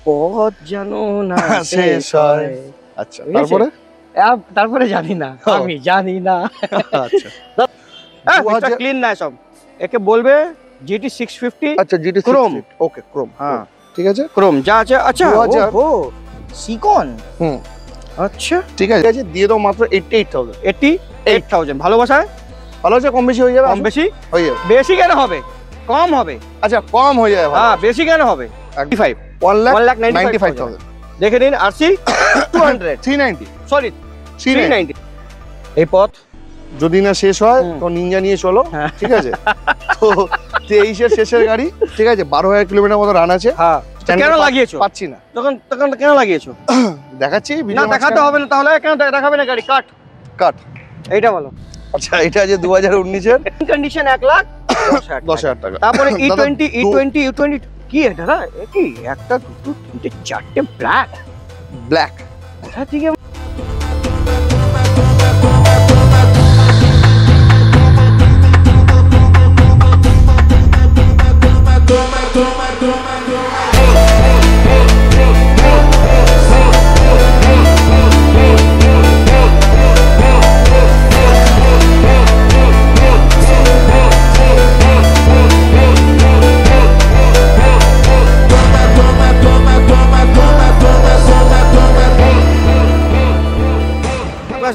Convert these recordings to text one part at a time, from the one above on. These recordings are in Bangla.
পথ জানো না শেষ হয়। আচ্ছা তারপরে তারপরে জানি না, আমি জানি না। আচ্ছা এটা ক্লিন না সব, একে বলবে GT 650। আচ্ছা GT ক্রোম। ওকে ক্রোম হ্যাঁ ঠিক আছে ক্রোম যা আছে। আচ্ছা 2000 ও সিকন। হুম আচ্ছা ঠিক আছে দিয়ে দাও মাত্র 88,000 88,000। ভালোবাসায় ভালো আছে, কম বেশি হয়ে যাবে, কম বেশি হয়ে যাবে। বেশি কেন হবে, কম হবে। আচ্ছা কম হয়ে যাবে, হ্যাঁ বেশি কেন হবে। 1,95,000 1,95,000 দেখে নিন। RC 200 390 sorry 390। এই পথ যদি না শেষ হয় তো নিনজা নিয়ে চলো, হ্যাঁ। ঠিক আছে। তো 23 এর শেষের গাড়ি, ঠিক আছে, 12,000 কিলোমিটার মতো রান আছে। হ্যাঁ কেন লাগিয়েছো, পাচ্ছি না তখন তখন কেন লাগিয়েছো? দেখাচ্ছি না দেখাতে হবে না, তাহলে কেন দেখাবে না গাড়ি? কাট কাট এইটা বলো। আচ্ছা এটা আছে 2019 এর কন্ডিশন 1,10,000 টাকা। তারপরে দাদা, E20 কি এটা না, কি একটা দুটো তিনটে চারটে ব্ল্যাক ব্ল্যাক কোথা থেকে?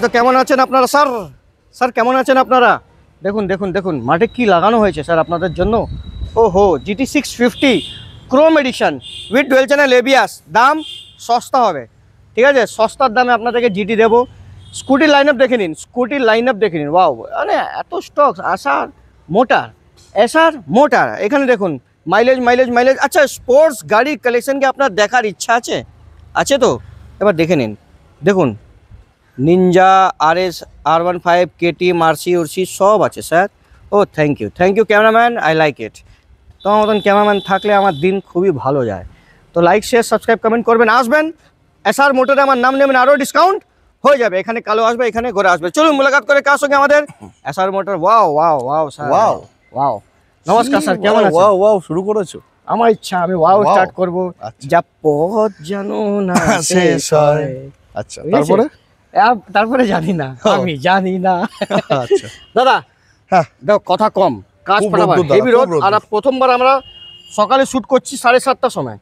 তো কেমন আছেন আপনারা স্যার? স্যার কেমন আছেন আপনারা? দেখুন দেখুন দেখুন মাঠে কি লাগানো হয়েছে স্যার আপনাদের জন্য। ওহো GT 650 chrome edition with dual channel ABS। দাম সস্তা হবে, ঠিক আছে, সস্তার দামে আপনাদেরকে GT দেবো। স্কুটির লাইন আপ দেখে নিন, স্কুটির লাইন আপ দেখে নিন। ওয়াও মানে এত স্টক। এসার মোটার এখানে দেখুন, মাইলেজ মাইলেজ মাইলেজ। আচ্ছা স্পোর্টস গাড়ির কালেকশন কি আপনার দেখার ইচ্ছা আছে? আছে তো এবার দেখে নিন। দেখুন Ninja RS R15 KTM RC সব আছে স্যার। ও thank you cameraman, I like it. তোমার মতন ক্যামেরাম্যান থাকলে আমার দিন খুবই ভালো যায়। তো লাইক শেয়ার সাবস্ক্রাইব কমেন্ট করবেন, আসবেন SR মোটরে আমার নাম নেবেন, আরও ডিসকাউন্ট হয়ে যাবে। এখানে কালো আসবে, এখানে গোরা আসবে। চলুন মুলাকাত করে কার সঙ্গে আমাদের SR motor. Wow wow wow sir wow wow. নমস্কার স্যার, কেমন আছেন? ওয়াও ওয়াও শুরু করেছো? আমার ইচ্ছা আমি ওয়াও স্টার্ট করবো। আচ্ছা। যা পথ জানো না শেষ হয়। আচ্ছা তারপরে তারপরে জানি না, আমি জানি না। আচ্ছা দাদা হ্যাঁ দেখো কথা কম, কাজ খুব ফাটাফাট, রোদ্দুর দাদা, হেভি খুব রোদ। আর রোদ্দুর। প্রথমবার আমরা সকালে শ্যুট করছি 7:30টার সময়।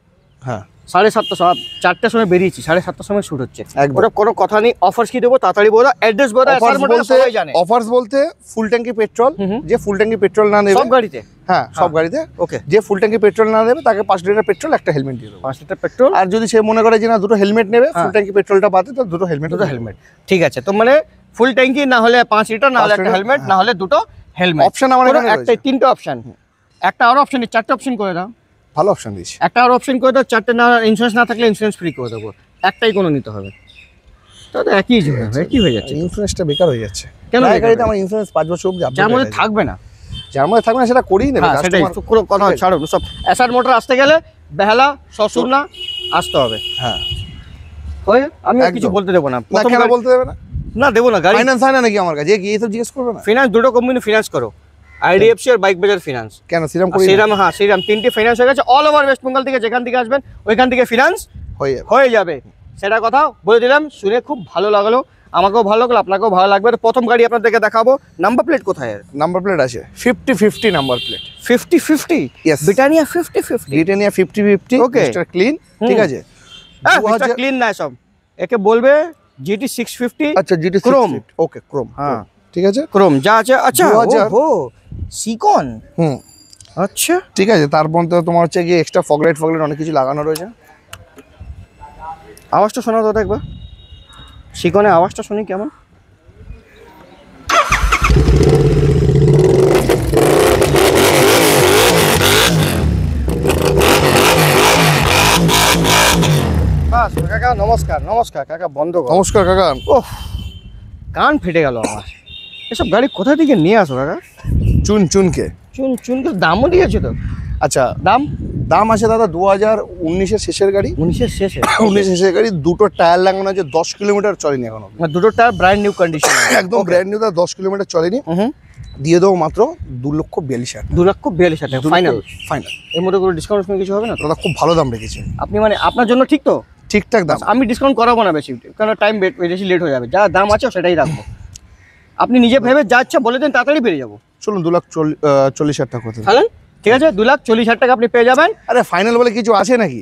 হ্যাঁ 7:30 সময়, 4টার সময় বেরিয়েছি, 7:30টার সময় শ্যুট হচ্ছে। একদম। ওটা কোনো কথা নেই। অফার্স কি দেবো তাড়াতাড়ি বলো, অ্যাড্রেস বলো। অফার্স বলতে সবাই জানে অফার্স বলতে ফুল ট্যাঙ্কি পেট্রোল, যে ফুল ট্যাঙ্কি পেট্রোল না নেবে সব গাড়িতে। হ্যাঁ সব গাড়িতে ওকে, যে ফুল ট্যাঙ্কি পেট্রোল না নেবে তাকে 5 লিটার পেট্রোল একটা হেলমেট দিয়ে দেবো। 5 লিটার পেট্রোল। আর যদি সে মনে করে যে না দুটো হেলমেট নেবে, ফুল ট্যাঙ্কি পেট্রোলটা বাদে তো দুটো হেলমেট ঠিক আছে। তো মানে ফুল ট্যাঙ্কি না হলে 5 লিটার, না হলে একটা হেলমেট, না হলে দুটো হেলমেট। অপশন আমার এখানে রয়েছে। একটাই, 3টে অপশন। একটা আর অপশন, 4টে অপশন করে দাও। ভালো অপশন দিয়েছি। একটা আর অপশন করে দাও, 4টে। না ইন্স্যুরেন্স না থাকলে ইন্স্যুরেন্স ফ্রি করে দেবো। একটাই কোনো নিতে হবে, তাহলে একই হয়ে যাচ্ছে। ইন্স্যুরেন্সটা বেকার হয়ে যাচ্ছে কেন? এই গাড়িতে আমার ইন্স্যুরেন্স 5 বছর অবধি যার মধ্যে থাকবে না, যার মধ্যে থাকবে না সেটা করেই নেবে হ্যাঁ সেটাই। কাস্টমার। কোনো কথা ছাড়ুন সব। SR মোটর আসতে গেলে বেহালা শ্বশুর না আসতে হবে। হ্যাঁ হয়ে আমি আর কিছু একদম। বলতে দেবো না। না কেন বলতে দেবে না? না দেবো না। গাড়ি ফাইন্যান্স হয় না নাকি আমার কাছে? কি এইসব জিজ্ঞেস করবে না? ফিনান্স দুটো কোম্পানি ফিনান্স করো, IDFC আর বাইক বাজার ফিনান্স। কেন শ্রীরাম করি? শ্রীরাম, হ্যাঁ শ্রীরাম 3টে ফিনান্স হয়ে গেছে। অল ওভার ওয়েস্ট বেঙ্গল থেকে যেখান থেকে আসবেন ওইখান থেকে ফিনান্স হয়ে যাবে। সেটা কথা বলে দিলাম, শুনে খুব ভালো লাগলো, আমাকেও ভালো লাগলো, আপনাকেও ভালো লাগবে। তো প্রথম গাড়ি আপনাদেরকে দেখাবো। নাম্বার প্লেট কোথায়? নাম্বার প্লেট আছে 50-50 number plate. 50-50 Yes. Britannia 50-50 Britannia 50-50 Okay. Mister clean, ঠিক আছে। মিস্টার ক্লিন না সব, একে বলবে GT 650। আচ্ছা GT ক্রোম। ওকে ক্রোম, হ্যাঁ ঠিক আছে ক্রোম যা আছে। আচ্ছা 2000 ও সিকন। আচ্ছা ঠিক আছে। তারপর তো তোমার হচ্ছে গিয়ে এক্সট্রা ফগলাইট অনেক কিছু লাগানো রয়েছে। আওয়াজটা শোনা দাদা একবার, সিকনের আওয়াজটা শুনি কেমন। কাকা নমস্কার। নমস্কার কাকা, বন্ধ কর। নমস্কার কাকা। ওহ কান ফেটে গেল আমার। এসব গাড়ি কোথা থেকে নিয়ে আসো কাকা? চুনকে চুনকে দামও দিয়েছে তো। আচ্ছা দাম আছে দাদা 2019-এর শেষের গাড়ি। 19-এর শেষে? 19 শেষের গাড়ি, দুটো টায়ার লাগানো আছে, 10 কিলোমিটার চলেনি এখনো। দুটো টায়ার ব্র্যান্ড নিউ কন্ডিশন, একদম ব্র্যান্ড নিউ, 10 কিলোমিটার চলেনি। দিয়ে দেবো মাত্র 2,42,000 টাকা। 2,42,000 টাকা ফাইনাল। ফাইনাল। এর মধ্যে কোনো ডিসকাউন্ট কিছু হবে না তো? দাদা খুব ভালো দাম রেখেছে, আপনি মানে আপনার জন্য ঠিক তো? ঠিকঠাক দাম। আমি ডিসকাউন্ট করাবো না বেশি, কারণ টাইম বেশি লেট হয়ে যাবে। যা দাম আছে সেটাই রাখবো। আপনি নিজে ভেবে যা ইচ্ছা বলে দেন, তাড়াতাড়ি পেয়ে যাবো। চলুন 2,40,000 টাকা করতে। তাহলে ঠিক আছে, 2,40,000 টাকা আপনি পেয়ে যাবেন। আরে ফাইনাল বলে কিছু আছে নাকি?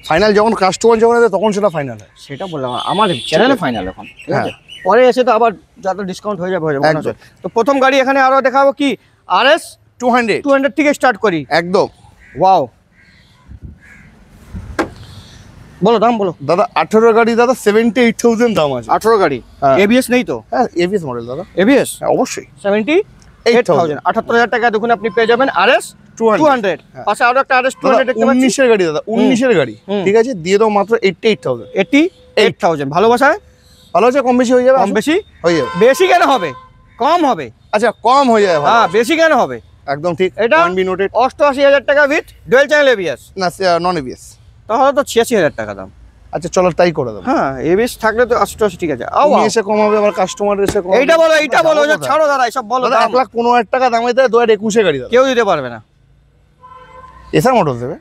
ফাইনাল যখন কাস্টমার যখন আসে তখন সেটা ফাইনাল হয়। সেটা বললাম, আমার চ্যানেলে ফাইনাল এখন, ঠিক আছে? পরে এসে তো আবার যত ডিসকাউন্ট হয়ে যাবে কোনো একদম। অসুবিধা নেই। তো প্রথম গাড়ি এখানে আরো দেখাবো কি, RS 200 থেকে স্টার্ট করি। একদম। ওয়াও, বলো দাম বলো। দাদা 18 গাড়ি দাদা 78,000 দাম আছে। 18 গাড়ি, হ্যাঁ। ABS নেই তো? হ্যাঁ এবিএস মডেল দাদা। ABS হ্যাঁ অবশ্যই। 78,000, 78,000 টাকা দেখুন আপনি পেয়ে যাবেন RS 200। হ্যাঁ। পাশে আরো একটা RS দাদা 200 দেখতে পাচ্ছি, 19-এর গাড়ি দাদা, 19-এর গাড়ি, হুম। ঠিক আছে, দিয়ে দাও মাত্র 88,000। 88,000। ভালোবাসায় ভালো আছে, কম বেশি হয়ে যাবে? কম বেশি? হয়ে যাবে। বেশি কেন হবে, কম হবে। আচ্ছা কম হয়ে যাবে, ভালো। হ্যাঁ, বেশি কেন হবে? একদম ঠিক। এটা পয়েন্ট বি নোটেড। 88,000 টাকা উইথ ডুয়াল চ্যানেল ABS, না নন এবিএস। তাহলে তো 86,000 টাকা দাম। আচ্ছা চলো তাই করে দেবো। হ্যাঁ, ABS থাকলে তো 88, ঠিক আছে। তুমি এসে কমাবে, আবার কাস্টমার এসে কমাবে। এইটা বলো, এইটা বলো, ওটা ছাড়ো দাদা, এসব বলো। দাদা 1,15,000 টাকা দামে দেয় 2021 গাড়ি দাদা। কেউ দিতে পারবে না, এসআর মোটরস দেবে।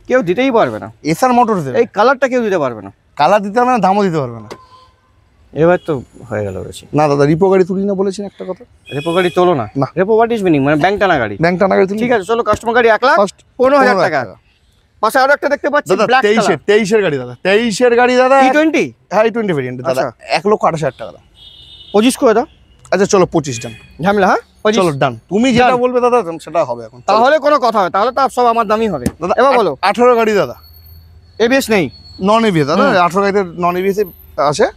কেউ দিতেই পারবে না। এসআর মোটরস দেবে। এই কালারটা কেউ দিতে পারবে না। কালার দিতে পারবে না, দামও দিতে পারবে না। এবার তো হয়ে গেল বেশি। না দাদা রিপো গাড়ি তুলি না বলেছেন একটা কথা। রেপো গাড়ি তোলো না। না। রেপো হোয়াট ইজ মিনিং, মানে ব্যাংক টানা গাড়ি। ব্যাংক টানা গাড়ি তুলি। ঠিক আছে, চলো কাস্টমার গাড়ি First 1,15,000 টাকা। পাশে আরো একটা দেখতে পাচ্ছি, দাদা ব্ল্যাক কালার 23-এর গাড়ি দাদা, 23-এর গাড়ি দাদা। T20। হ্যাঁ i20 ভেরিয়েন্ট দাদা, আচ্ছা। 1,28,000 টাকা দাম। 25 করে দাও। আচ্ছা চলো 25 ডান। ঝামেলা, হ্যাঁ 25। চলো ডান, তুমি যেটা Done। বলবে দাদা সেটা হবে এখন। চলো। তাহলে কোনো কথা হবে, তাহলে তো সব আমার দামই হবে। দাদা এবার বলো। 18 গাড়ি দাদা, ABS নেই। নন এবিএস দাদা। 18 গাড়িতে নন এবিএস আসে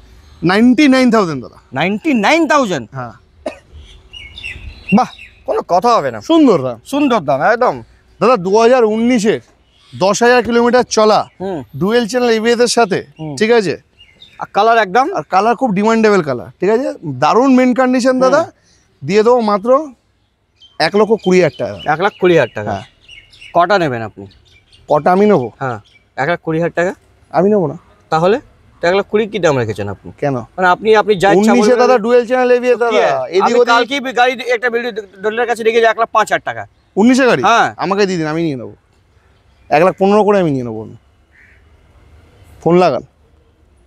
99,000 দাদা। 99,000। হ্যাঁ বাহ, কোনো কথা হবে না। সুন্দর দাম। সুন্দর দাম একদম। দাদা 2019-এর 10,000 কিলোমিটার চলা, হুম। ডুয়েল চ্যানেল এবিএস এর সাথে, হুম। ঠিক আছে। আর কালার একদম, আর কালার খুব ডিমান্ডেবল কালার, ঠিক আছে, দারুণ মেন কন্ডিশন দাদা। দিয়ে দেবো মাত্র 1,20,000 টাকা। 1,20,000 টাকা। হ্যাঁ। কটা নেবেন আপনি? কটা আমি নেবো? হ্যাঁ, 1,20,000 টাকা। আমি নেবো না। তাহলে 1,20,000 কি দাম রেখেছেন আপনি? কেন? মানে আপনি যা ইচ্ছা 19-এ বলবেন। দাদা ডুয়েল চ্যানেল এবিএস দাদা, এদিক ওদিক। কালকে গাড়ি একটা ভিডিও ডলারের কাছে রেখে 1,05,000 টাকা। 19-এ গাড়ি? হ্যাঁ। আমাকে দিয়ে দিন, আমি নিয়ে নেবো। 1,15,000 করে আমি নিয়ে নেবো। ফোন লাগান,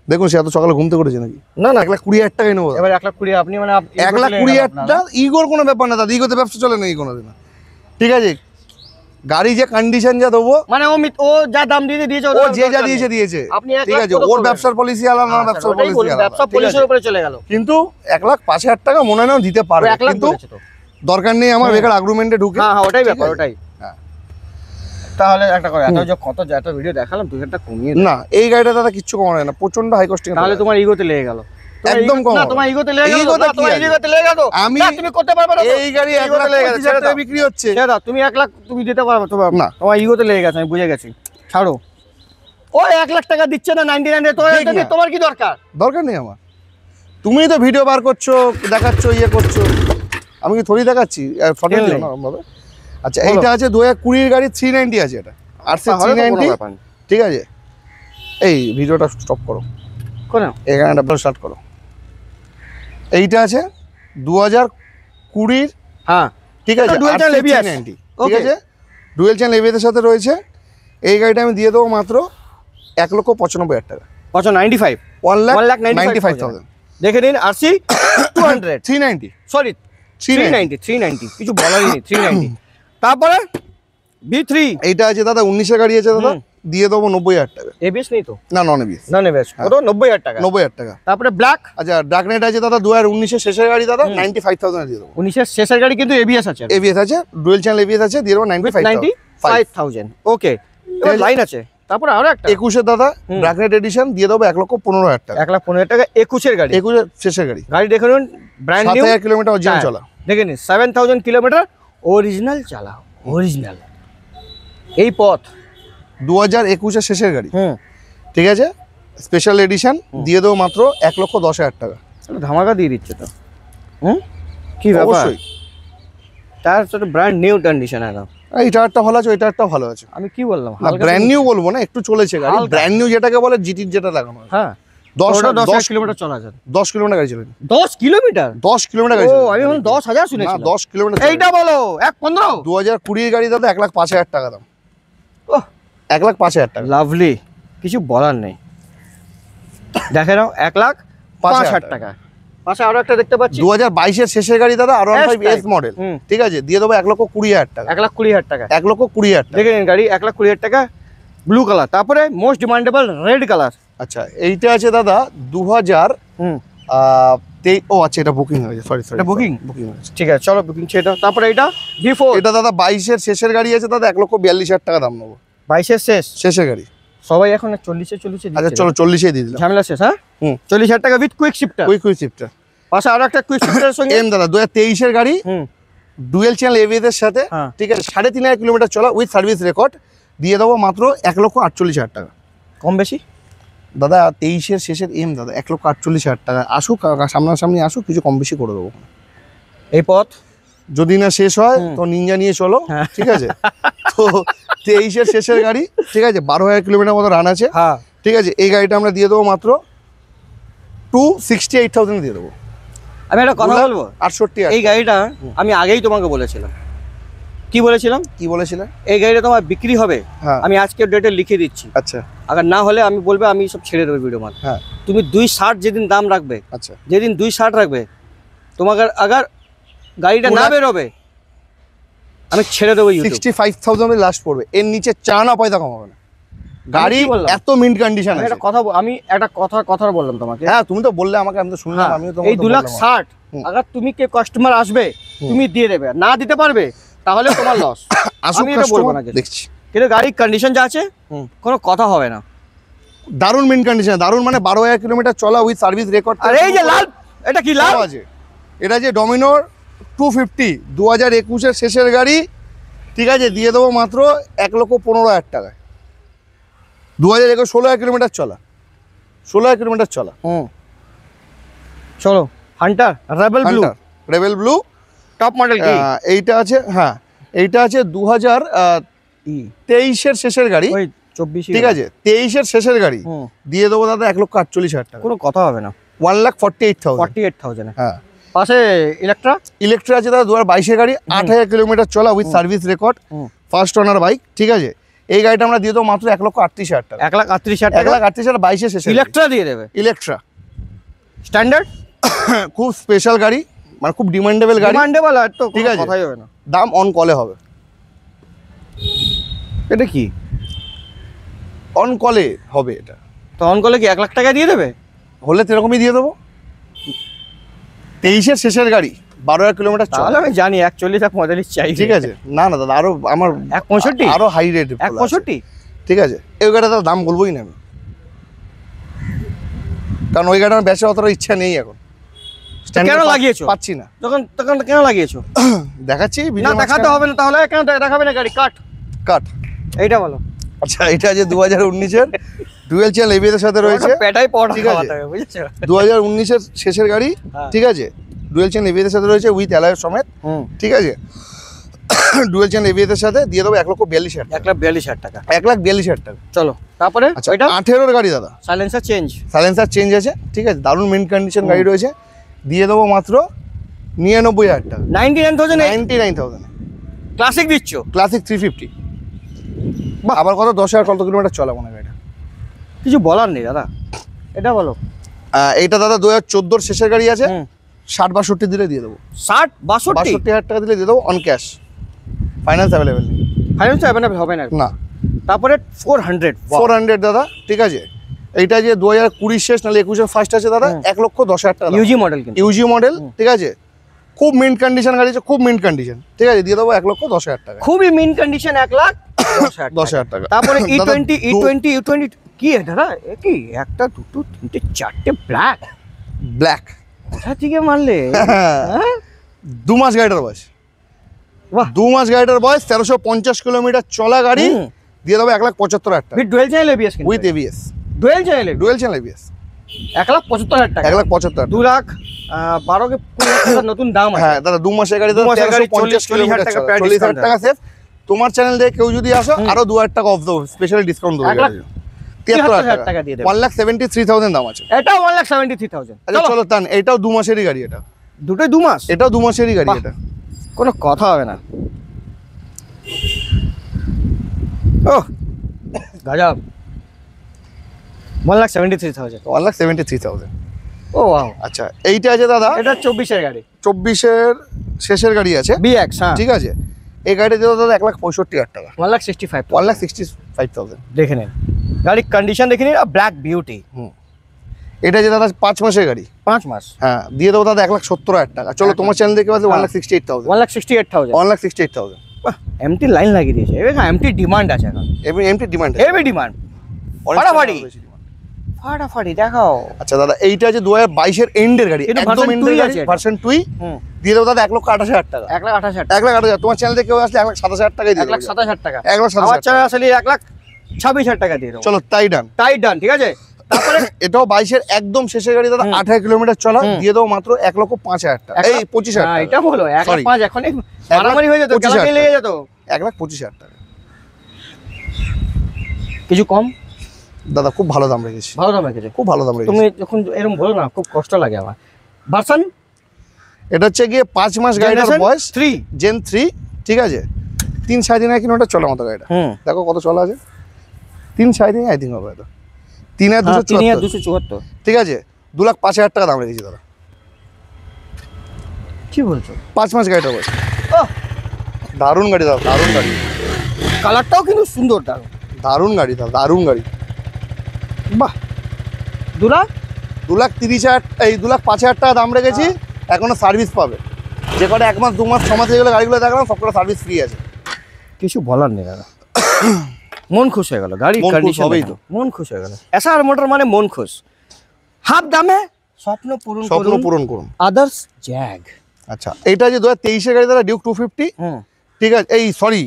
দেখুন সে এত সকালে ঘুমতে করেছে নাকি। না না, 1,20,000 টাকাই নেবো দাদা। এবার 1,20,000 আপনি মানে 1,20,000 টাকা ইগোর কোনো ব্যাপার না দাদা, ইগোতে ব্যবসা চলে না কোনো দিন। ঠিক আছে, গাড়ি যে কন্ডিশন যা দেবো, মানে ও যা দাম দিয়েছে ও যে যা দিয়েছে, আপনি ঠিক আছে, ওর ব্যবসার পলিসি আলাদা, আমার ব্যবসার পলিসি আলাদা। ব্যবসা পলিসির উপরে চলে গেল। কিন্তু 1,05,000 টাকা মনে হয় না দিতে পারবে, 1,00,000 কিন্তু বলেছে তো। দরকার নেই আমার বেকার আগ্রুমেন্টে ঢুকে। হ্যাঁ হ্যাঁ, ওটাই ঠিক ব্যাপার, আছে? ওটাই। হ্যাঁ। তাহলে একটা কথা, এত ভিডিও দেখালাম, 2,000 কমিয়ে দাও। না এই গাড়িটা দাদা কিচ্ছু কমানো যায় না, প্রচন্ড হাই কস্টিং। তাহলে তোমার ইগোতে লেগে গেল। একদম কম না, হবে। তোমার ইগোতে লেগে গেল। ইগোতে না, তোমার কি আছে? ইগোতে লেগে গেল। আমি না, তুমি করতে পারবে না তো। এই গাড়ি ইগোতে লেগে গেছে, 1,25,000 টাকা বিক্রি হচ্ছে। ছেড়ে দাও, তুমি 1,00,000 তুমি দিতে পারবে তো? না। তোমার ইগোতে লেগে গেছে, আমি বুঝে গেছি, ছাড়ো। ও 1,00,000 টাকা দিচ্ছে না 99, ঠিক না। তোমার কি দরকার? দরকার নেই আমার, তুমি তো ভিডিও বার করছো, দেখাচ্ছ, ইয়ে করছো, আমি কি থোড়ি দেখাচ্ছি ফটো খেল দিও নেই। না ভাবে। আচ্ছা বলো। এইটা আছে 2020 গাড়ি 390 আছে, এটা আর সে তাহলে তো কোনো 390, ব্যাপার না। ঠিক আছে। এই ভিডিওটা স্টপ করো, কোনো এখানে স্টার্ট করো। এইটা আছে 2020, হ্যাঁ, ঠিক আছে, ডুয়েল চ্যানেল ABS, 390, ঠিক Okay. আছে, ডুয়েল চ্যানেল এবিএস এর সাথে রয়েছে। এই গাড়িটা আমি দিয়ে দেবো মাত্র 1,95,000 টাকা। 95, 1,95,000। দেখে নিন। RC 200, 390, সরি 390, কিছু বলারই নেই, 390। তারপরে B3, এইটা আছে দাদা 19-এর গাড়ি আছে দাদা, দিয়ে দেবো 90,000 টাকা। ABS নেই তো? না নন এবিএস, না নেবে, কত? 90,000 টাকা। 90,000 টাকা। তারপরে ব্ল্যাক, আচ্ছা ডার্কনাইট আছে দাদা 2019-এর শেষের গাড়ি দাদা, 95,000 দিয়ে দেবো। 19-এর শেষের গাড়ি, কিন্তু ABS আছে, এবিএস আছে, ডুয়েল চ্যানেল এবিএস আছে, দিয়ে দেবো 95,000। 95,000। ওকে, এবার লাইন আছে। তারপরে আরো একটা 21-এর দাদা ডার্কনাইট এডিশন, দিয়ে দেবো 1,15,000 টাকা। 1,15,000 টাকা, 21-এর গাড়ি। 21-এর শেষের গাড়ি, গাড়ি দেখে নিন, ব্র্যান্ড নিউ, 7,000 কিলোমিটার অরিজিনাল চলা। দেখে নিন 7,000 কিলোমিটার অরিজিনাল চালাও, অরিজিনাল। এই পথ 2021-এর শেষের গাড়ি, ঠিক আছে, স্পেশাল এডিশন, দিয়ে দেবো মাত্র 1,10,000 টাকা। ধামাকা দিয়ে দিচ্ছে তো। কি ব্যাপার? অবশ্যই। তার সাথে ব্র্যান্ড নিউ কন্ডিশন একদম। এই টায়ারটা ভালো আছে, ওই টায়ারটা ভালো আছে। আমি কি বললাম? না ব্র্যান্ড নিউ বলবো না, একটু চলেছে গাড়ি। হালকা। ব্র্যান্ড নিউ যেটাকে বলে জিটির যেটা লাগানো আছে। হ্যাঁ, 10 কিলোমিটার চলা যায়। 10 কিলোমিটার গাড়ি চালান। 10 কিলোমিটার? 10 কিলোমিটার গাড়ি ও চালান। আমি এখন 10,000 শুনেছি। না 10 কিলোমিটার। এইটা বলো 1.15। 2020 এর গাড়ি দাদা 1,05,000 টাকা দাম। ওহ 1,05,000 টাকা। লাভলি, কিছু বলার নেই। দেখে নাও 1,05,000 টাকা। পাশে আরো একটা দেখতে পাচ্ছি 2022 এর শেষের গাড়ি দাদা R15 S-Type। S মডেল, হুম। ঠিক আছে, দিয়ে দেবো 1,20,000 টাকা। 1,20,000 টাকা। 1,20,000 টাকা। দেখে নিন গাড়ি 1,20,000 টাকা, ব্লু কালার। তারপরে মোস্ট ডিমান্ডেবল রেড কালার। আচ্ছা এইটা আছে দাদা 2000 ও আচ্ছা এটা বুকিং হয়েছে, সরি এটা booking? বুকিং হয়েছে। ঠিক আছে চলো বুকিং সেটা। তারপরে এটা V4। এটা দাদা 22 এর শেষের গাড়ি আছে দাদা 1,42,000 টাকা দাম নেবো। 22 শেষ। শেষের গাড়ি। সবাই এখন 40 আচ্ছা চলো 40 দিয়ে দিলাম। ঝামেলা শেষ। হ্যাঁ হুম। 40,000 টাকা with quick shifter. Quick shifter. পাশে আরো একটা কুইক শিফটারের সঙ্গে এম দাদা 2023 এর গাড়ি, হুম ডুয়েল চ্যানেল এবিএস এর সাথে, হ্যাঁ। ঠিক আছে, 3.5 কিলোমিটার চলা উইথ সার্ভিস রেকর্ড, দিয়ে দেবো মাত্র 1,48,000 টাকা। কম বেশি দাদা 23 এর শেষের এম দাদা 1,48,000 টাকা। আসুক সামনাসামনি আসুক, কিছু কম বেশি করে দেবো। এই পথ যদি না শেষ হয় তো নিনজা নিয়ে চলো, হ্যাঁ। ঠিক আছে। তো 23 এর শেষের গাড়ি, ঠিক আছে, 12,000 কিলোমিটার মতো রান আছে, হ্যাঁ ঠিক আছে। এই গাড়িটা আমরা দিয়ে দেবো মাত্র 268,000 দিয়ে দেবো। আমি একটা কথা বলবো, 68,000। এই গাড়িটা আমি আগেই তোমাকে বলেছিলাম। কি বলেছিলাম? কি বলেছিলেন? এই গাড়িটা তোমার বিক্রি হবে, হ্যাঁ আমি আজকের ডেটে লিখে দিচ্ছি। আচ্ছা আবার না হলে আমি বলবো আমি সব ছেড়ে দেবো ভিডিও মান। হ্যাঁ তুমি 260 যেদিন দাম রাখবে, আচ্ছা যেদিন 260 রাখবে, তোমাকে আগার গাড়িটা না বেরোবে আমি ছেড়ে দেবো ইউটিউব। 65,000 লাস্ট পড়বে, এর নিচে চা না পয়সা কমাবে না। গাড়ি কি বললাম? এত মিন্ট কন্ডিশন আমি আছে। একটা কথা বললাম তোমাকে। হ্যাঁ তুমি তো বললে আমাকে, আমি তো শুনলাম, হ্যাঁ, আমিও তো এই 2,60,000 আগার তুমি কে কাস্টমার আসবে তুমি দিয়ে দেবে, না দিতে পারবে তাহলে তোমার লস। আসুক আমি এটা বলবো না কাস্টমার, দেখছি। কিন্তু গাড়ির কন্ডিশন যা আছে কোনো কথা হবে না। দারুণ মিন্ট কন্ডিশন, দারুণ, মানে 12,000 কিলোমিটার চলা উইথ সার্ভিস রেকর্ড। আর এই যে লাল, এটা কি লাল? আছে এটা যে ডমিনোর 250 2021 এর শেষের গাড়ি, ঠিক আছে, দিয়ে দেবো মাত্র 1,15,000 টাকায়। 2021 16,000 কিলোমিটার চলা, 16,000 কিলোমিটার চলা। চলো Hunter rebel blue, rebel blue top model কি? এইটা আছে, হ্যাঁ এইটা আছে 2023 এর শেষের গাড়ি, ওই 24 ঠিক আছে, 23 এর শেষের গাড়ি, দিয়ে দেবো দাদা 1,48,000 টাকা। কোনো কথা হবে না। 1,48,000। 48,000 হ্যাঁ পাশে ইলেকট্রা ইলেকট্রা আছে দাদা 2022 এর গাড়ি, 8,000 কিলোমিটার চলা with service record, first owner bike, ঠিক আছে। এই গাড়িটা আমরা দিয়ে দেবো মাত্র 1,38,000 টাকা। 1,38,000 টাকা 1,38,000 22 এর শেষে ইলেকট্রা দিয়ে দেবে। ইলেকট্রা স্ট্যান্ডার্ড খুব স্পেশাল গাড়ি, মানে খুব ডিমান্ডেবল গাড়ি, ডিমান্ডেবল, আর তো ঠিক কোনো আছে। কথাই হবে না। দাম অন কলে হবে। এটা কি অন কলে হবে এটা, তো অন করলে কি 1,00,000 টাকা দিয়ে দেবে? হলে সেরকমই দিয়ে দেবো। 23 এর শেষের গাড়ি, 12,000 কিলোমিটার চলা, তাহলে আমি জানি 41,45 চাই, ঠিক আছে। না না দাদা আরো আমার 1,65 আরো হাই রেট 1,65 ঠিক আছে। এই গাড়িটার দাম বলবোই না আমি, কারণ ওই গাড়িটা আমার বেচার অতটা ইচ্ছা নেই এখন। কেন লাগিয়েছো? পাচ্ছি না। তখন কেন লাগিয়েছো? দেখাচ্ছি না ভিডিও দেখাতে হবে না, তাহলে কেন দেখাবে না গাড়ি? কাট। এইটা বলো। আচ্ছা এটা যে 2019 এর ডুয়েল চ্যানেল এবিএস এর সাথে রয়েছে, পেটাই পড়া ঠিক আছে। খাওয়াতে হবে, বুঝেছো? 2019 এর শেষের গাড়ি, হ্যাঁ। ঠিক আছে, ডুয়েল চ্যানেল এবিএস এর সাথে রয়েছে উইথ অ্যালয় সমেত, ঠিক আছে। ডুয়েল চ্যানেল এবিএস এর সাথে দিয়ে দেবো 1,42,000 টাকা। 1,42,000 টাকা। 1,42,000 টাকা। চলো তারপরে আচ্ছা ওইটা 18 গাড়ি দাদা, সাইলেন্সার চেঞ্জ, সাইলেন্সার চেঞ্জ আছে, ঠিক আছে, দারুণ মেন কন্ডিশন গাড়ি রয়েছে, দিয়ে দেবো মাত্র 99,000 টাকা। 99,000 99,000 ক্লাসিক দিচ্ছ? ক্লাসিক 350। আবার কত 10,000 কত কিলোমিটার চলা মনে হয় এটা। কিছু বলার নেই দাদা, এটা বলো। এইটা দাদা 2014 শেষের গাড়ি আছে, 60-62 দিলে দিয়ে দেবো। 60-62 62,000 টাকা দিলে দিয়ে দেবো অন ক্যাশ, ফাইন্যান্স অ্যাভেলেবেল নেই। ফাইন্যান্স হবে না। না। তারপরে 400 দাদা, ঠিক আছে। এইটা যে 2020 শেষ নাহলে 21 ফার্স্ট আছে দাদা, 1,10,000 টাকা ইউজি মডেল, কিন্তু ইউজি মডেল, ঠিক আছে, খুব মিন্ট কন্ডিশন গাড়ি আছে, খুব মিন্ট কন্ডিশন, ঠিক আছে, দিয়ে দেবো 1,10,000 টাকা। খুবই মিন কন্ডিশন 1,10,000 টাকা। তারপরে দাদা, E20 কি এটা দাদা? এ কি একটা দুটো তিনটে চারটে ব্ল্যাক, ব্ল্যাক কোথা থেকে মারলে? হ্যাঁ 2 মাস গাড়িটার বয়স, বাহ। 2 মাস গাড়িটার বয়স, 1350 কিলোমিটার চলা গাড়ি, দিয়ে দেবো 1,75,000 টাকা with dual channel ABS, with ABS. Dual channel dual channel ABS 1,75,000 টাকা। 1,75,000। 2,12,000 নতুন দাম আছে। হ্যাঁ দাদা 2 মাসের গাড়ি, 2 মাসের গাড়ি 1350 কিলোমিটার টাকা চলা, প্রায় 40,000 টাকা সেফ। তোমার চ্যানেল থেকে কেউ যদি আসো আরো 2,000 টাকা অফ দেবো, স্পেশালি ডিসকাউন্ট দেবো। 73,000 টাকা দিয়ে দেবো। 1,73,000 দাম আছে। এটা 1,73,000। আচ্ছা চলো তান, এটাও 2 মাসেরই গাড়ি, এটা দুটোই 2 মাস, এটাও 2 মাসেরই গাড়ি। বাহ। এটা কোনো কথা হবে না। ও গজব, 1,73,000। 1,73,000। ও ওয়াও। আচ্ছা এইটা আছে দাদা, এটা 24-এর গাড়ি, 24-এর শেষের গাড়ি আছে, BX। হ্যাঁ, ঠিক আছে। এই গাড়িটা দিতে দাদা 1,65,000 টাকা, 1,65,000। 1,65,000। দেখে নিন গাড়ির কন্ডিশন, দেখে নিন। ব্ল্যাক বিউটি, এটা যে দাদা 5 মাসের গাড়ি, 5 মাস। হ্যাঁ দিয়ে দেবো দাদা 1,70,000 টাকা। চলো তোমার চ্যানেল দেখে পাচ্ছি 1,68,000, 1,68,000। 1,68,000। এমটি লাইন লাগিয়ে দিয়েছে, এবার এমটি ডিমান্ড আছে এখন, এমটি ডিমান্ড, হেভি ডিমান্ড, ফাটাফাটি ফাটাফাটি দেখাও। আচ্ছা দাদা এইটা আছে 2022-এর এন্ডের গাড়ি, এটা একদম version এন্ডের 2 গাড়ি, আছে এটা। ভার্সন 2 দিয়ে দেবো দাদা 1,28,000 টাকা, 1,28,000। 1,28,000। তোমার চ্যানেল থেকে কেউ আসলে 1,27,000 টাকায় দিয়ে দেবো। 1,27,000 টাকা। 1,27,000 আমার চ্যানেল আসলে 1,26,000 টাকা দিয়ে দেবো। চলো তাই ডান। তাই ডান, ঠিক আছে। তারপরে এটাও 22-এর একদম শেষের গাড়ি দাদা, 18 কিলোমিটার চলা, দিয়ে দেবো মাত্র 1,05,000 টাকা, এই 25,000 হ্যাঁ, টাকা। এটা বলো 1,05,000। এখন এই 1,25,000 মারামারি হয়ে যেত, গালাগালি লেগে যেত। 1,25,000 টাকা কিছু কম, দাদা, খুব ভালো দাম রেখেছি, ভালো দাম রেখেছে। খুব ভালো দাম তুমি রেখেছি। যখন এরকম বলো না, খুব কষ্ট লাগে আমার। ভার্সন এটা হচ্ছে গিয়ে 5 মাস গাড়িটার বয়স, 3। জেন 3, ঠিক আছে। 3-3.5 কিলোমিটার চলা মতো গাড়িটা, দেখো কত চলা আছে। 3-3.5 আই থিঙ্ক হবে, এটা 3,274। ঠিক আছে। 2,05,000 টাকা দাম রেখেছি দাদা, কি বলছো? 5 মাস গাড়িটা বয়স। ওহ, দারুণ গাড়ি দাদা, দারুণ গাড়ি, কালারটাও কিন্তু সুন্দর, দারুণ দারুণ গাড়ি দাদা, দারুণ গাড়ি। বাহ। 2,00,000 2,30,000, এই 2,05,000 টাকা দাম রেখেছি। এখনো সার্ভিস পাবে, যে কটা 1 মাস 2 মাস 6 মাস যেগুলো গাড়িগুলো দেখলাম সব কটা সার্ভিস ফ্রি আছে। কিছু বলার নেই দাদা, মন খুশ হয়ে গেল। গাড়ির মন খুশ কন্ডিশন হবেই তো। মন খুশ হয়ে গেল। এসআর মোটর মানে মন খুশ। হাফ দামে স্বপ্ন পূরণ স্বপ্ন করুন, পূরণ করুন। আদার্স জ্যাগ। আচ্ছা এটা যে 2023-এর গাড়ি দাদা, ডিউক 250, ঠিক আছে। এই সরি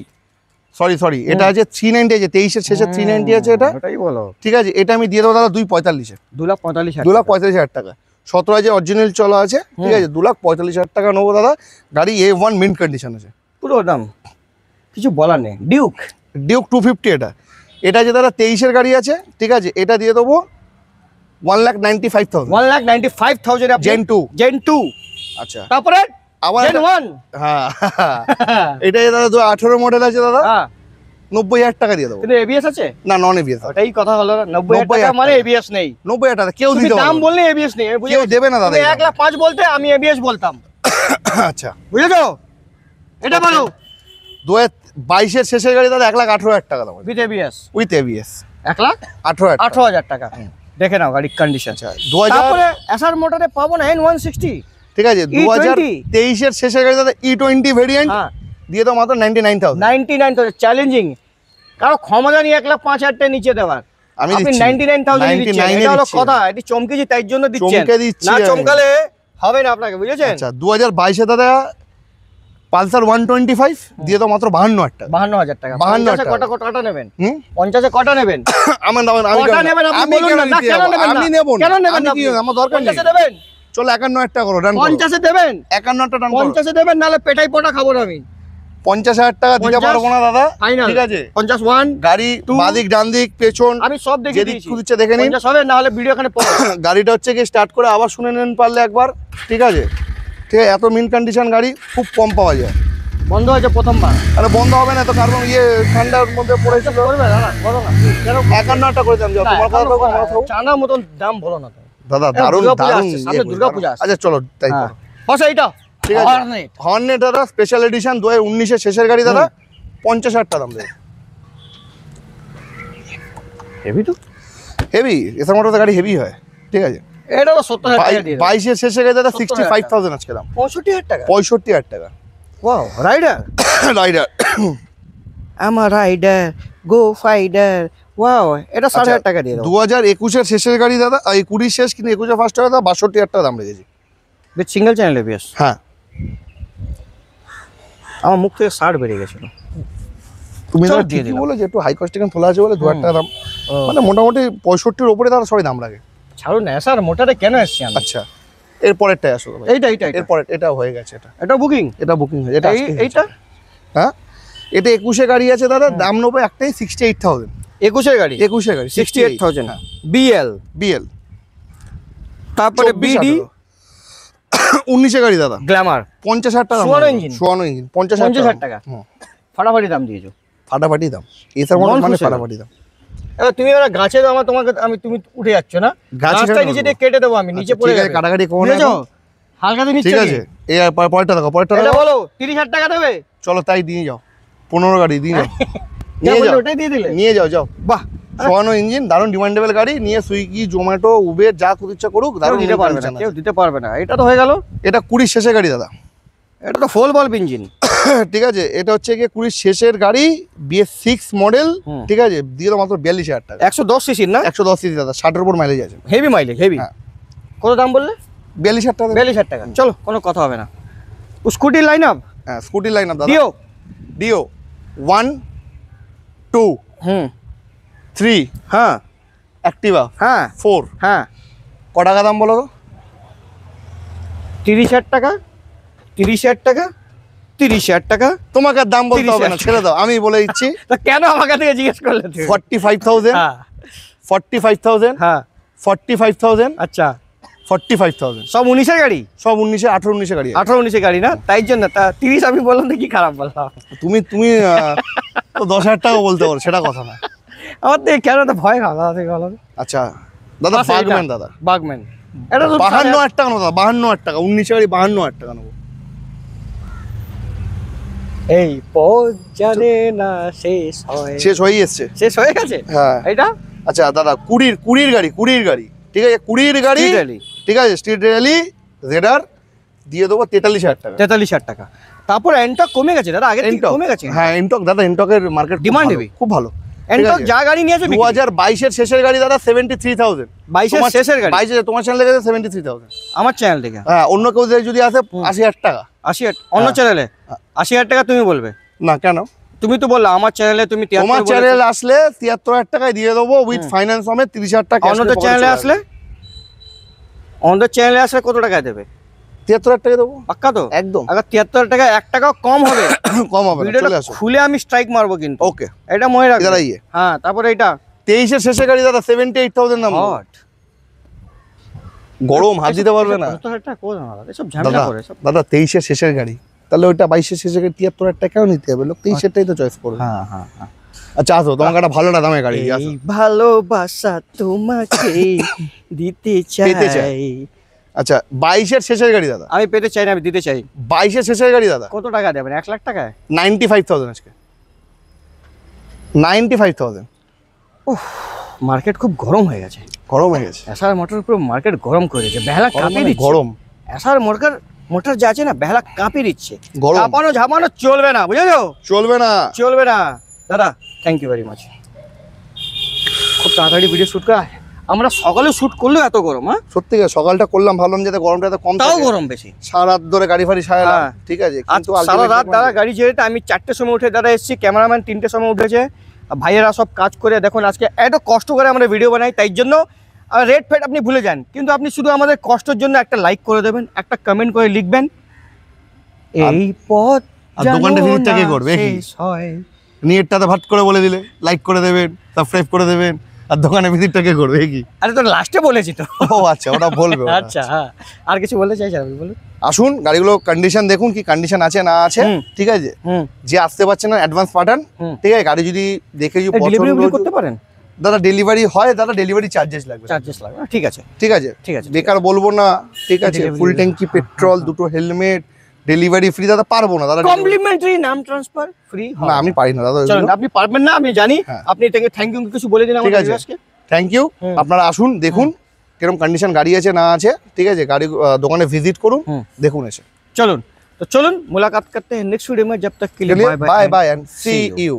এটা আছে 390 আছে, 23-এর শেষে 390 আছে এটা, ওটাই বলো। ঠিক আছে। এটা আমি দিয়ে দেবো দাদা 2,45,000, 2,45,000। 2,45,000 টাকা। 17 আছে অরিজিনাল চলা আছে, ঠিক আছে। 2,45,000 টাকা নেবো দাদা। গাড়ি A1 মিন্ট কন্ডিশন আছে, পুরো দাম, কিছু বলার নেই। ডিউক ডিউক 250 এটা যে দাদা 23-এর গাড়ি আছে, ঠিক আছে। এটা দিয়ে দেবো 1,95,000, 1,95,000 জেন 2। জেন 2। আচ্ছা তারপরে আবার জেন 1। হ্যাঁ এটা যে দাদা 2018 মডেল আছে দাদা, হ্যাঁ, 90,000 টাকা দিয়ে দেবো। কিন্তু এবিএস আছে না, নন এবিএস। ওটাই কথা হলো না। 90,000 টাকা মানে এবিএস নেই। 90,000 টাকা কেউ তুমি দিতে দাম পারবে না। বললে এবিএস নেই, কেউ দেবে না দাদা, তুমি 1,05,000 বলতে আমি এবিএস বলতাম, আচ্ছা বুঝেছো? এটা বলো। 2022-এর শেষের গাড়ি দাদা 1,18,000 টাকা দাম, উইথ এবিএস উইথ এবিএস 1,18,000 18,000 টাকা। দেখে নাও গাড়ির কন্ডিশন। আচ্ছা 2000, তারপরে এসআর মোটরে পাবো না N160, ঠিক আছে। 2023-এর শেষের গাড়ি দাদা E20 ভেরিয়েন্ট, হ্যাঁ, দিয়ে দাও মাত্র 99,000। 99,000 চ্যালেঞ্জিং। কারো ক্ষমতা নেই 1,05,000 টাকা নিচে দেওয়ার। আমি আপনি দিচ্ছি 99,000 দিচ্ছেন, 99 এটা হলো দিচ্ছি। কথা। এটি চমকেছি তাই জন্য দিচ্ছেন, চমকে দিচ্ছি না আমি। চমকালে হবে না আপনাকে, বুঝেছেন? আচ্ছা 2022-এ দাদা পালসার 125 দিয়ে দাও মাত্র 52,000 টাকা। 52,000 টাকা। 52,000 50-এ টাকা। কটা নেবেন? হুম 50-এ কটা নেবেন? আমার দাম আমি কটা নেবেন আপনি আমি বলুন কেন না। না, নিতে কেন যাবো? নেবেন না? আমি নেব না। কেন নেবেন আমি না কি আপনি? আমার দরকার নেই। 50-এ দেবেন? চলো 51,000 টাকা করো, ডান করো। 50-এ দেবেন? 51,000 টাকা ডান করো। 50-এ দেবেন, নাহলে পেটাই পোটা খাবো না আমি। 50,000 টাকা দিতে 50 পারবো না দাদা, ফাইনাল। ঠিক আছে। 51 গাড়ি Two, বাদিক ডান দিক পেছন আমি সব দেখে যেদিক দিয়েছি। খুঁজছে দেখে নিন। 50 হবে, নাহলে ভিডিও এখানে পড়ো। গাড়িটা হচ্ছে কি স্টার্ট করে আবার শুনে নেন পারলে একবার, ঠিক আছে। ঠিক আছে, এত মিন কন্ডিশন গাড়ি খুব কম পাওয়া যায়। বন্ধ হয়েছে প্রথমবার। আরে বন্ধ হবে না তো, কারণ ঠান্ডার মধ্যে পড়েছিল। করবে দাদা, বলো না। কেন? 51,000 করে দাম, তোমার কথা তো আমার কথাও। জানার মতন দাম বলো না তো। দাদা এটা দারুণ দুর্গাপূজা দারুণ আসছে, সামনে দুর্গাপূজা আসছে। আচ্ছা চলো তাই হ্যাঁ। করো। বসো এইটা, ঠিক আছে। হর্নেট। হর্নেট দাদা স্পেশাল এডিশন 2019-এর শেষের গাড়ি দাদা, 50,000 টাকা দাম দেবে। হেভি তো। হেভি, এসব মোটর গাড়ি হেভি হয়, ঠিক আছে। এটা তো 70,000 টাকা দিয়ে দাও। 22-এর শেষের গাড়ি দাদা 70,000 65,000 আজকে দাম, 65,000 টাকা। 65,000 টাকা। Wow, rider. রাইডার আমার রাইডার গো ফাইডার। ওয়াও, এটা 60,000 টাকা দিয়ে দাও। 2021-এর শেষের গাড়ি দাদা, এই 20 শেষ কিন্তু 21-এর ফার্স্ট টাকা দাদা, 62,000 টাকা দাম রেখেছি। With single channel ABS. হ্যাঁ আমার মুখ থেকে 60 বেরিয়ে গেছিল। তুমি চল দাদা দিয়ে ঠিকই দিলাম। বলে যে একটু হাই কস্ট তোলা আছে বলে 2,000 টাকা দাম, ও, মানে মোটামুটি 65-র উপরে দাদা সবাই দাম লাগে। ছাড়ুন না স্যার, মোটারে কেন এসছি আমি? আচ্ছা এর পরেরটাই আসো ভাই। এইটা এরপরে এটা হয়ে গেছে, এটা বুকিং। এটা বুকিং হয়েছে, এটা আজকে এইটা হয়েছে। হ্যাঁ এটা 21-এ গাড়ি আছে দাদা, দাম নেবো একটাই 68,000। 21-এর গাড়ি, 21-এর গাড়ি 68,000 বিএল। বিএল। তারপরে বিডি 19-এর গাড়ি দাদা, গ্ল্যামার 50,000 টাকা সোয়ানো ইঞ্জিন, 50,000 টাকা। ফাটাফাটি দাম দিয়েছো, ফাটাফাটি দাম। এসার মডেল মানে ফাটাফাটি দাম। এবার তুমি ওরা গাছে দাও, তোমাকে তুমি উঠে যাচ্ছ না, গাছটা নিচে দিয়ে কেটে দেবো আমি, নিচে পড়ে যাবে। কাটাকাটি করো না, হালকাতে নিচ্ছে। ঠিক আছে, এই পরেরটা দেখো, পরেরটা এটা বলো 30,000 টাকা দেবে। চলো তাই দিয়ে যাও, 15 গাড়ি দিয়ে যাও, নিয়ে যাও, ওটাই দিয়ে দিলে, নিয়ে যাও যাও। বাহ, সোয়ানো ইঞ্জিন, দারুণ ডিমান্ডেবল গাড়ি, নিয়ে সুইগি জোম্যাটো উবের যা খুব ইচ্ছা করুক, দারুণ দিতে পারবে না, কেউ দিতে পারবে না। এটা তো হয়ে গেল, এটা 20 শেষের গাড়ি দাদা, এটা তো ফুল বাল্ব ইঞ্জিন। ঠিক আছে, এটা হচ্ছে গিয়ে 20 শেষের গাড়ি, BS6 মডেল, ঠিক আছে, দিয়ে দাও মাত্র 42,000 টাকা। 110 সিসির না, 110 সিসি দাদা, 60-এর উপর মাইলেজ আছে, হেভি মাইলেজ, হেভি। কত দাম বললে? 42,000 টাকা। 42,000 টাকা, চলো কোনো কথা হবে না। স্কুটির লাইন আপ, হ্যাঁ স্কুটির লাইন আপ দাদা, ডিও 1 2 3, হ্যাঁ অ্যাক্টিভা, হ্যাঁ 4। হ্যাঁ, ক টাকা দাম বলো তো? 30,000 টাকা, 30,000 টাকা, 30,000 টাকা। তোমাকে আর দাম বলতে হবে না, 30,000 ছেড়ে দাও, আমি বলে দিচ্ছি। তা কেন আমাকে থেকে জিজ্ঞেস করলে তুমি? 45,000, হ্যাঁ 45,000, হ্যাঁ, 45,000, আচ্ছা 45,000। সব 19-এর গাড়ি, সব 19, 18, 19 গাড়ি। 18-19-এর গাড়ি না, তাই জন্য তা 30 আমি বললাম তো কি খারাপ বললাম? তুমি তো 10,000 টাকা বলতে পারো, সেটা কথা না। আমার তো কেন তো ভয় খাওয়া দাদা থেকে বলো। আচ্ছা দাদা, বাগম্যান দাদা, বাগম্যান, এটা তো 52,000 টাকা নেবো দাদা, 52,000 টাকা, 19 গাড়ি 52,000 টাকা নেবো। এই পথ জানে না শেষ হয়, শেষ হয়ে এসছে, শেষ হয়ে গেছে। হ্যাঁ এটা আচ্ছা দাদা, 20-20 গাড়ি, 20 গাড়ি, ঠিক আছে, 20 গাড়ি, Street rally। ঠিক আছে, স্ট্রিট র্যালি জেডার দিয়ে দেবো 43,000 টাকা। 43,000 টাকা। তারপর এন্টক কমে গেছে দাদা, আগে থেকে এন্টক কমে গেছে। হ্যাঁ, এন্টক দাদা, এন্টকের মার্কেট Demand হেভি। খুব ভালো। এন্টক যা গাড়ি নিয়েছে 2022-এর শেষের গাড়ি দাদা, 73,000। 22-এর শেষের গাড়ি, 22 তোমার চ্যানেলে গেছে 73,000। আমার চ্যানেল থেকে। হ্যাঁ, অন্য কেউ যদি আসে 80,000 টাকা। 80,000 অন্য চ্যানেলে 80,000 টাকা তুমি বলবে না কেন, তুমি তো বললে আমার চ্যানেলে তুমি 73 তোমার বলেছো। চ্যানেল আসলে 73,000 টাকায় দিয়ে দেবো উইথ ফাইন্যান্স সমেত, 30,000 টাকা। অন্যদের চ্যানেলে আসলে, অন্যদের চ্যানেলে আসলে কত টাকায় দেবে? 73,000 টাকা দেবো, পাক্কা তো? একদম। আগে 73 টাকা 1 টাকাও কম হবে, কম হবে না, ভিডিওটা চলে আসো। খুলে আমি স্ট্রাইক মারবো কিন্তু। ওকে, এটা মনে রাখবে। এদারা ইয়ে হ্যাঁ, তারপরে এটা 23-এর শেষের গাড়ি দাদা, 78,000 দাম। হট গরম, হাত দিতে পারবে না 75,000 টাকা কোন দাদা, এসব ঝামেলা দাদা। করে সব। দাদা 23-এর শেষের গাড়ি, তাহলে ওইটা 22-এর শেষের গাড়ি 73,000 টাকাও নিতে হবে, লোক 23-এরটাই তো চয়েস করবে। হ্যাঁ হ্যাঁ হ্যাঁ, আচ্ছা আসো, তোমাকে একটা ভালো একটা দামে গাড়ি দিয়ে আসো। এই ভালোবাসা তোমাকে দিতে পেতে চাই। চাই। আচ্ছা 22-এর শেষের গাড়ি দাদা, আমি পেতে চাই না, আমি দিতে চাই। 22-এর শেষের গাড়ি দাদা, কত টাকা দেবেন? 1 লাখ টাকায়? 95,000 আজকে, 95,000। মার্কেট খুব গরম হয়ে গেছে, গরম হয়ে গেছে, এসআর মোটর পুরো মার্কেট গরম করে দিয়েছে, বেহালা কাঁপিয়ে দিচ্ছে। গরম এসআর মোটর যা আছে না, বেহালা কাঁপিয়ে দিচ্ছে। গরম কাঁপানো ঝাপানো চলবে না, বুঝেছো? চলবে না। চলবে না দাদা, থ্যাংক ইউ ভেরি মাচ। খুব তাড়াতাড়ি ভিডিও শুট করা, আমরা সকালে শুট করলেও এত গরম। হ্যাঁ সত্যি সকালটা করলাম, ভাবলাম যাতে গরমটা এত কম তাও থাকে, গরম বেশি। সারা রাত ধরে গাড়ি ফাড়ি সারালাম, হ্যাঁ। ঠিক আছে, আজ কিন্তু সারা রাত ultimately দাদা গাড়ি ছেড়েতে আমি 4টের সময় উঠে দাদা এসেছি, ক্যামেরাম্যান 3টের সময় উঠেছে, আর ভাইয়েরা সব কাজ করে দেখুন আজকে এত কষ্ট করে আমরা ভিডিও বানাই, তাই জন্য রেট ফেট আপনি ভুলে যান, কিন্তু আপনি শুধু আমাদের কষ্টের জন্য একটা লাইক করে দেবেন, একটা কমেন্ট করে লিখবেন, এই পথ আর দোকানটা ভিজিটটা কে করবে কি? নেটটাতে ভাট করে বলে দিলে লাইক করে দেবেন, সাবস্ক্রাইব করে দেবেন, আর দোকানে ভিজিটটা কে করবে কি? আরে তো লাস্টে বলেছি তো। ও আচ্ছা, ওটা বলবে ওটা। আচ্ছা হ্যাঁ, আর কিছু বলতে চাইছেন আপনি বলুন। আসুন, গাড়িগুলো কন্ডিশন দেখুন, কি কন্ডিশন আছে না আছে, ঠিক আছে। যে আসতে পারছে না অ্যাডভান্স পাঠান, ঠিক আছে, গাড়ি যদি দেখে যদি ডেলিভারি পছন্দ করতে পারেন দাদা, ডেলিভারি হয় দাদা, ডেলিভারি চার্জেস লাগবে, চার্জেস লাগবে, ঠিক আছে ঠিক আছে, ঠিক আছে। বেকার বলবো না, ঠিক আছে, Delivery ফুল ট্যাঙ্কি পেট্রোল, দুটো হেলমেট, ডেলিভারি ফ্রি দাদা, পারবো না দাদা, কমপ্লিমেন্টারি নাম ট্রান্সফার ফ্রি। না আমি পারি না দাদা, চলুন, আপনি পারবেন না আমি জানি, হ্যাঁ। আপনি এটাকে থ্যাংক ইউ কিছু বলে দিন ঠিক আমাদের আছে, ভিউয়ার্সকে। Thank you. আপনারা আসুন, দেখুন কিরকম কন্ডিশন গাড়ি আছে না আছে, ঠিক আছে, গাড়ি দোকানে ভিজিট করুন, দেখুন এসে। চলুন, तो चलुन मुलाकात करते हैं नेक्स्ट वीडियो में, जब तक के लिए bye bye and see you.